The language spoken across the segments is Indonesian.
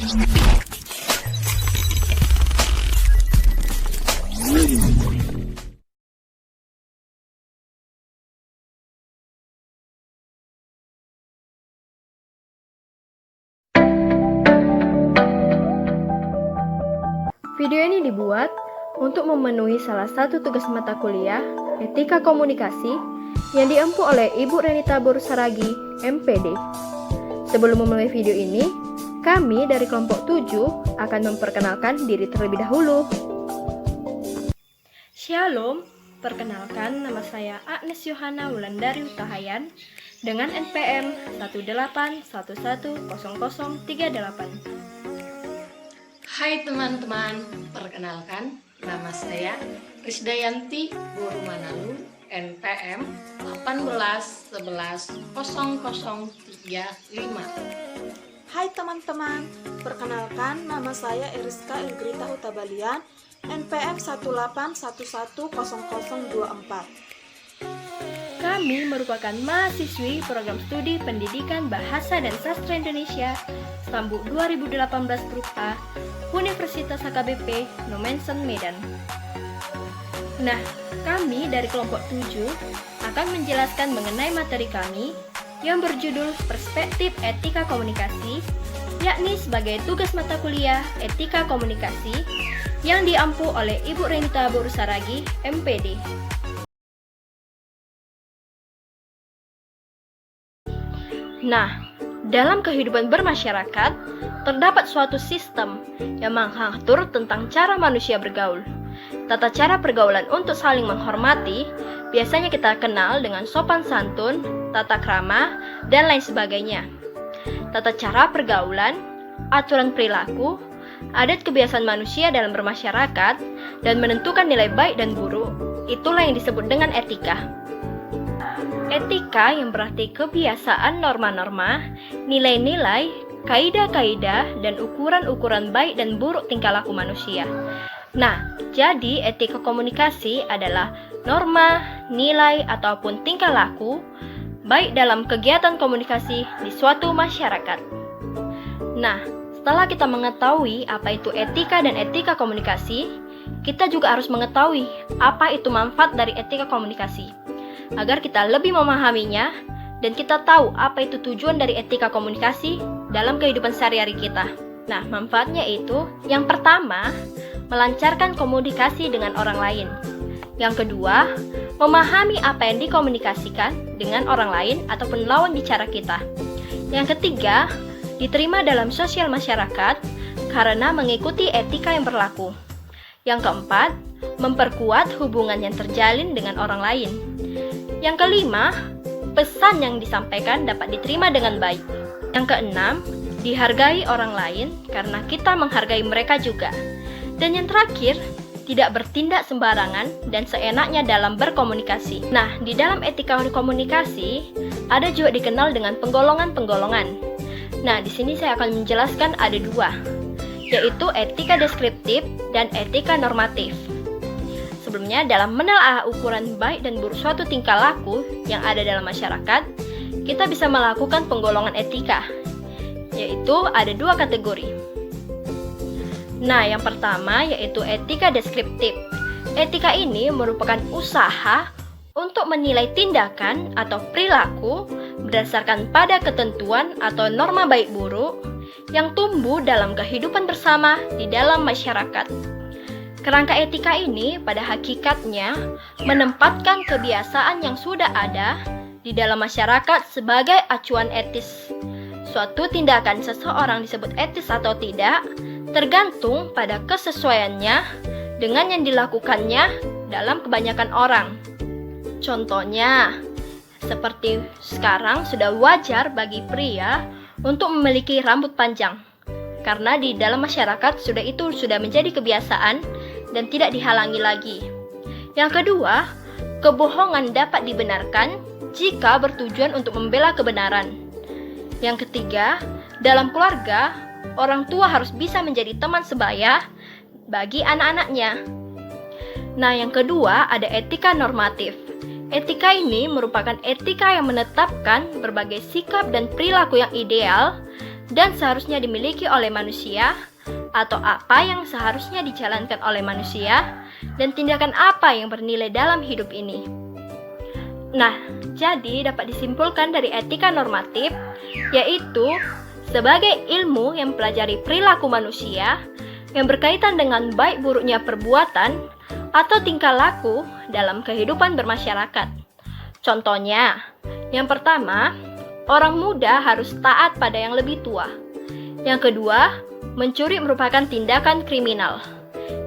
Video ini dibuat untuk memenuhi salah satu tugas mata kuliah Etika Komunikasi yang diempu oleh Ibu Renita Borsaragi, MPD. Sebelum memulai video ini, kami dari kelompok 7 akan memperkenalkan diri terlebih dahulu. Shalom, perkenalkan nama saya Agnes Yohana Wulandari Utahayan dengan NPM 181100038. Hai teman-teman, perkenalkan nama saya Risdayanti Burumanalu, NPM 18110035. Hai teman-teman, perkenalkan nama saya Eriska Ilgrita Hutabalian, NPM 181100024. Kami merupakan mahasiswi program studi Pendidikan Bahasa dan Sastra Indonesia Stambuk 2018 Grup A, Universitas HKBP, Nomensen, Medan. Nah, kami dari kelompok 7 akan menjelaskan mengenai materi kami yang berjudul Perspektif Etika Komunikasi, yakni sebagai tugas mata kuliah Etika Komunikasi yang diampu oleh Ibu Renita Borsaragi, MPD. Nah, dalam kehidupan bermasyarakat, terdapat suatu sistem yang mengatur tentang cara manusia bergaul. Tata cara pergaulan untuk saling menghormati biasanya kita kenal dengan sopan santun, tata krama, dan lain sebagainya. Tata cara pergaulan, aturan perilaku, adat kebiasaan manusia dalam bermasyarakat, dan menentukan nilai baik dan buruk, itulah yang disebut dengan etika. Etika yang berarti kebiasaan norma-norma, nilai-nilai, kaidah-kaidah, dan ukuran-ukuran baik dan buruk tingkah laku manusia. Nah, jadi etika komunikasi adalah norma, nilai, ataupun tingkah laku baik dalam kegiatan komunikasi di suatu masyarakat. Nah, setelah kita mengetahui apa itu etika dan etika komunikasi, kita juga harus mengetahui apa itu manfaat dari etika komunikasi, agar kita lebih memahaminya dan kita tahu apa itu tujuan dari etika komunikasi dalam kehidupan sehari-hari kita. Nah, manfaatnya itu, yang pertama, melancarkan komunikasi dengan orang lain. Yang kedua, memahami apa yang dikomunikasikan dengan orang lain ataupun lawan bicara kita. Yang ketiga, diterima dalam sosial masyarakat karena mengikuti etika yang berlaku. Yang keempat, memperkuat hubungan yang terjalin dengan orang lain. Yang kelima, pesan yang disampaikan dapat diterima dengan baik. Yang keenam, dihargai orang lain karena kita menghargai mereka juga. Dan yang terakhir, tidak bertindak sembarangan dan seenaknya dalam berkomunikasi. Nah, di dalam etika komunikasi, ada juga dikenal dengan penggolongan-penggolongan. Nah, di sini saya akan menjelaskan ada dua, yaitu etika deskriptif dan etika normatif. Sebelumnya, dalam menelaah ukuran baik dan buruk suatu tingkah laku yang ada dalam masyarakat, kita bisa melakukan penggolongan etika, yaitu ada dua kategori. Nah, yang pertama yaitu etika deskriptif. Etika ini merupakan usaha untuk menilai tindakan atau perilaku berdasarkan pada ketentuan atau norma baik buruk yang tumbuh dalam kehidupan bersama di dalam masyarakat. Kerangka etika ini pada hakikatnya menempatkan kebiasaan yang sudah ada di dalam masyarakat sebagai acuan etis. Suatu tindakan seseorang disebut etis atau tidak tergantung pada kesesuaiannya dengan yang dilakukannya dalam kebanyakan orang. Contohnya, seperti sekarang sudah wajar bagi pria untuk memiliki rambut panjang, karena di dalam masyarakat sudah menjadi kebiasaan dan tidak dihalangi lagi. Yang kedua, kebohongan dapat dibenarkan jika bertujuan untuk membela kebenaran. Yang ketiga, dalam keluarga, orang tua harus bisa menjadi teman sebaya bagi anak-anaknya. Nah, yang kedua ada etika normatif. Etika ini merupakan etika yang menetapkan berbagai sikap dan perilaku yang ideal dan seharusnya dimiliki oleh manusia, atau apa yang seharusnya dijalankan oleh manusia, dan tindakan apa yang bernilai dalam hidup ini. Nah, jadi dapat disimpulkan dari etika normatif, yaitu sebagai ilmu yang mempelajari perilaku manusia yang berkaitan dengan baik buruknya perbuatan atau tingkah laku dalam kehidupan bermasyarakat. Contohnya, yang pertama, orang muda harus taat pada yang lebih tua. Yang kedua, mencuri merupakan tindakan kriminal.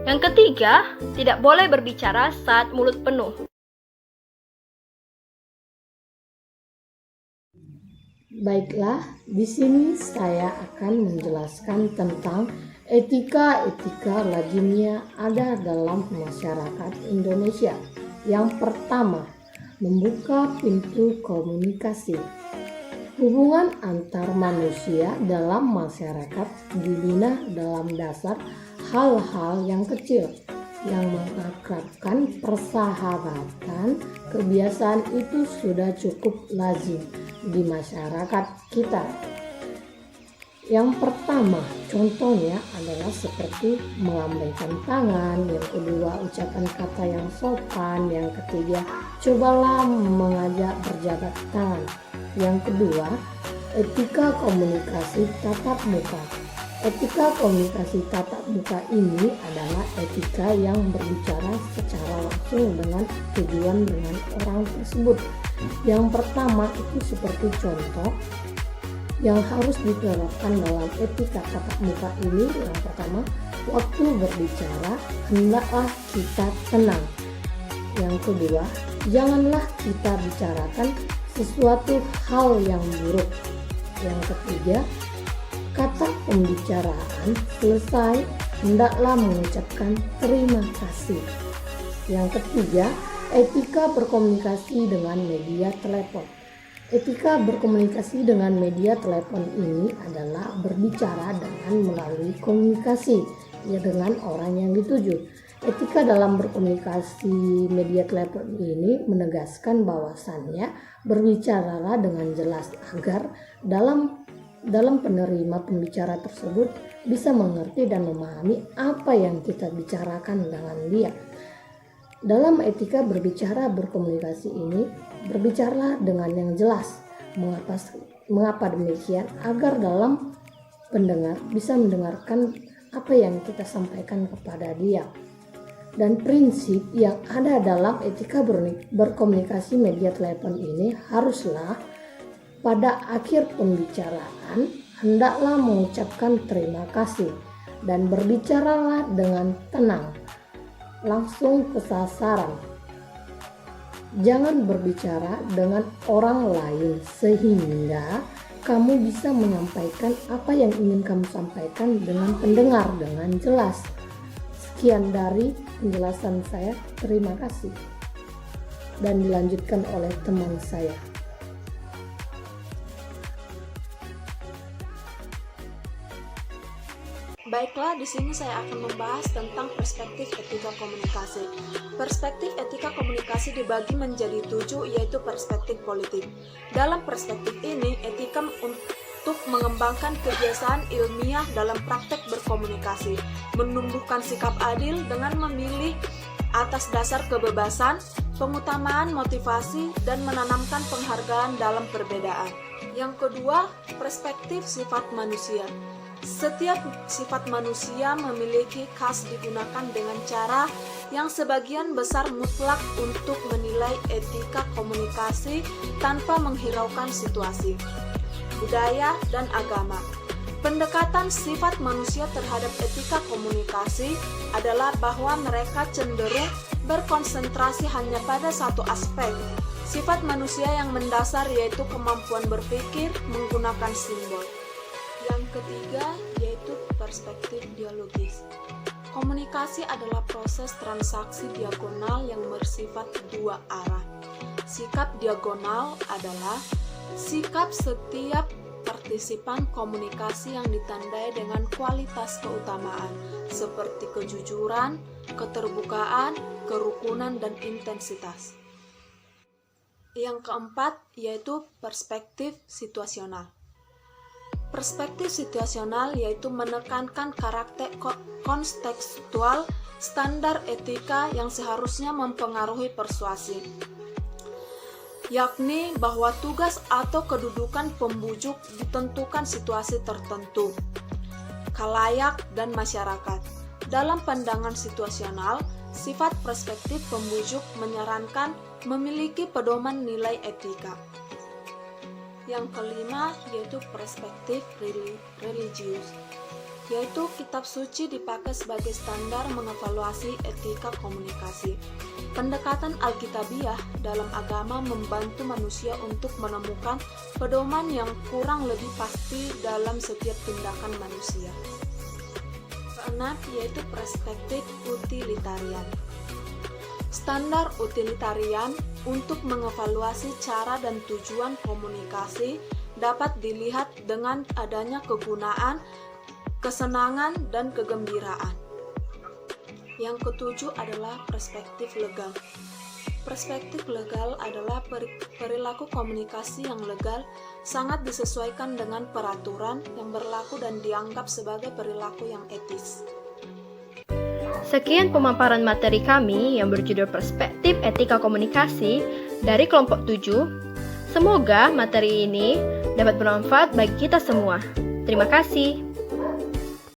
Yang ketiga, tidak boleh berbicara saat mulut penuh. Baiklah, di sini saya akan menjelaskan tentang etika-etika lazimnya ada dalam masyarakat Indonesia. Yang pertama, membuka pintu komunikasi. Hubungan antar manusia dalam masyarakat dibina dalam dasar hal-hal yang kecil yang mengakrabkan persahabatan. Kebiasaan itu sudah cukup lazim di masyarakat kita. Yang pertama, contohnya adalah seperti melambaikan tangan. Yang kedua, ucapan kata yang sopan. Yang ketiga, cobalah mengajak berjabat tangan. Yang kedua, etika komunikasi tatap muka. Etika komunikasi tatap muka ini adalah etika yang berbicara secara langsung dengan tujuan dengan orang tersebut. Yang pertama itu seperti contoh yang harus diterapkan dalam etika tatap muka ini. Yang pertama, waktu berbicara hendaklah kita tenang. Yang kedua, janganlah kita bicarakan sesuatu hal yang buruk. Yang ketiga, kata pembicaraan selesai hendaklah mengucapkan terima kasih. Yang ketiga, etika berkomunikasi dengan media telepon. Etika berkomunikasi dengan media telepon ini adalah berbicara dengan melalui komunikasi dengan orang yang dituju. Etika dalam berkomunikasi media telepon ini menegaskan bahwasannya berbicaralah dengan jelas agar dalam penerima pembicara tersebut bisa mengerti dan memahami apa yang kita bicarakan dengan dia. Dalam etika berbicara berkomunikasi ini, berbicaralah dengan yang jelas. Mengapa demikian? Agar dalam pendengar bisa mendengarkan apa yang kita sampaikan kepada dia. Dan prinsip yang ada dalam etika berkomunikasi media telepon ini haruslah pada akhir pembicaraan hendaklah mengucapkan terima kasih dan berbicaralah dengan tenang, langsung ke sasaran. Jangan berbicara dengan orang lain sehingga kamu bisa menyampaikan apa yang ingin kamu sampaikan dengan pendengar dengan jelas. Sekian dari penjelasan saya, terima kasih. Dan dilanjutkan oleh teman saya. Baiklah, di sini saya akan membahas tentang perspektif etika komunikasi. Perspektif etika komunikasi dibagi menjadi 7, yaitu perspektif politik. Dalam perspektif ini, etika untuk mengembangkan kebiasaan ilmiah dalam praktek berkomunikasi, menumbuhkan sikap adil dengan memilih atas dasar kebebasan, pengutamaan motivasi, dan menanamkan penghargaan dalam perbedaan. Yang kedua, perspektif sifat manusia. Setiap sifat manusia memiliki khas digunakan dengan cara yang sebagian besar mutlak untuk menilai etika komunikasi tanpa menghiraukan situasi, budaya, dan agama. Pendekatan sifat manusia terhadap etika komunikasi adalah bahwa mereka cenderung berkonsentrasi hanya pada satu aspek sifat manusia yang mendasar, yaitu kemampuan berpikir menggunakan simbol. Yang ketiga, yaitu perspektif dialogis. Komunikasi adalah proses transaksi diagonal yang bersifat dua arah. Sikap diagonal adalah sikap setiap partisipan komunikasi yang ditandai dengan kualitas keutamaan seperti kejujuran, keterbukaan, kerukunan, dan intensitas. Yang keempat, yaitu perspektif situasional. Perspektif situasional yaitu menekankan karakter kontekstual standar etika yang seharusnya mempengaruhi persuasi, yakni bahwa tugas atau kedudukan pembujuk ditentukan situasi tertentu, khalayak, dan masyarakat. Dalam pandangan situasional, sifat perspektif pembujuk menyarankan memiliki pedoman nilai etika. Yang kelima yaitu perspektif religius, yaitu kitab suci dipakai sebagai standar mengevaluasi etika komunikasi. Pendekatan Alkitabiah dalam agama membantu manusia untuk menemukan pedoman yang kurang lebih pasti dalam setiap tindakan manusia. Keenam yaitu perspektif utilitarian. Standar utilitarian untuk mengevaluasi cara dan tujuan komunikasi dapat dilihat dengan adanya kegunaan, kesenangan, dan kegembiraan. Yang ketujuh adalah perspektif legal. Perspektif legal adalah perilaku komunikasi yang legal sangat disesuaikan dengan peraturan yang berlaku dan dianggap sebagai perilaku yang etis. Sekian pemaparan materi kami yang berjudul Perspektif Etika Komunikasi dari kelompok 7. Semoga materi ini dapat bermanfaat bagi kita semua. Terima kasih.